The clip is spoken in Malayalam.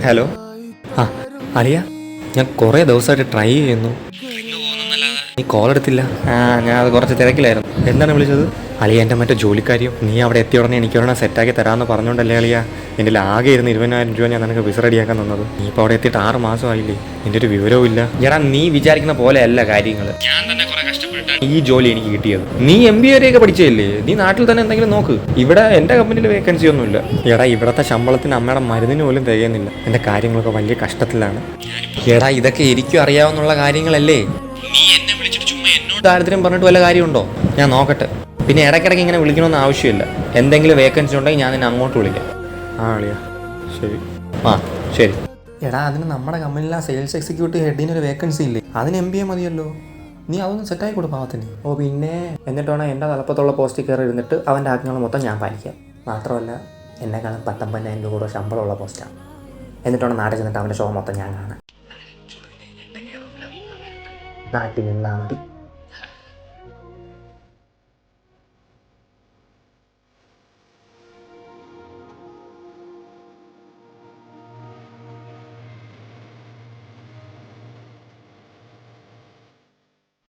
ഹലോ. ആ അളിയ, ഞാൻ കുറേ ദിവസമായിട്ട് ട്രൈ ചെയ്യുന്നു, നീ കോൾ എടുത്തില്ല. ഞാൻ അത് കുറച്ച് തിരക്കിലായിരുന്നു. എന്താണ് വിളിച്ചത്? അളിയ, എൻ്റെ മറ്റേ ജോലിക്കാരിയും നീ അവിടെ എത്തിയ ഉടനെ എനിക്ക് ഒരെണ്ണം സെറ്റാക്കി തരാമെന്ന് പറഞ്ഞുകൊണ്ടല്ലേ അളിയ എൻ്റെ ആകെ ഇരുന്ന് 20,000 രൂപ ഞാൻ നിനക്ക് വിസ റെഡിയാക്കാൻ തന്നത്. നീ ഇപ്പോൾ അവിടെ എത്തിയിട്ട് 6 മാസമായില്ലേ, എൻ്റെ ഒരു വിവരവും ഇല്ല. എടാ, നീ വിചാരിക്കുന്ന പോലെയല്ല കാര്യങ്ങൾ. ഞാൻ തന്നെ കുറെ കഷ്ടപ്പെട്ടാണ് ഈ ജോലി എനിക്ക് കിട്ടിയത്. നീ MBA വരെയൊക്കെ പഠിച്ചതല്ലേ, നീ നാട്ടിൽ തന്നെ എന്തെങ്കിലും നോക്ക്. ഇവിടെ എൻ്റെ കമ്പനിയിൽ വേക്കൻസി ഒന്നുമില്ല. എടാ, ഇവിടുത്തെ ശമ്പളത്തിന് അമ്മയുടെ മരുന്നിന് പോലും തികയുന്നില്ല. എൻ്റെ കാര്യങ്ങളൊക്കെ വലിയ കഷ്ടത്തിലാണ്. എടാ, ഇതൊക്കെ എനിക്കും അറിയാവുന്നുള്ള കാര്യങ്ങളല്ലേ. നീ എന്നെ വിളിച്ചിട്ട് ചുമ്മാ എന്നോട് ദാരിദ്ര്യം പറഞ്ഞിട്ട് വല്ല കാര്യമുണ്ടോ? ഞാൻ നോക്കട്ടെ. പിന്നെ ഇടയ്ക്കിടയ്ക്ക് ഇങ്ങനെ വിളിക്കണമെന്ന് ആവശ്യമില്ല. എന്തെങ്കിലും വേക്കൻസി ഉണ്ടെങ്കിൽ ഞാൻ നിന്നെ അങ്ങോട്ട് വിളിക്കാം. അളിയാ ശരി. ശരി. എടാ, അതിന് നമ്മുടെ കമ്പനിയിലെ സെയിൽസ് എക്സിക്യൂട്ടീവ് ഹെഡിനൊരു വേക്കൻസി ഇല്ലേ, അതിന് MBA മതിയല്ലോ. നീ അതൊന്നും സെറ്റായി കൊടു പാവത്തിന്. പിന്നെ എന്നിട്ടാണ് എൻ്റെ തലപ്പത്തുള്ള പോസ്റ്റിൽ കയറി ഇരുന്നിട്ട് അവൻ്റെ ആജ്ഞകൾ മൊത്തം ഞാൻ പാലിക്കാം. മാത്രമല്ല, എന്നെക്കാളും 19,000 രൂപ ശമ്പളമുള്ള പോസ്റ്റാണ്. എന്നിട്ടാണ് നാട്ടിൽ ചെന്നിട്ട് അവൻ്റെ ഷോ മൊത്തം ഞാൻ കാണാൻ. നാട്ടിൽ നിന്നാൽ മതി.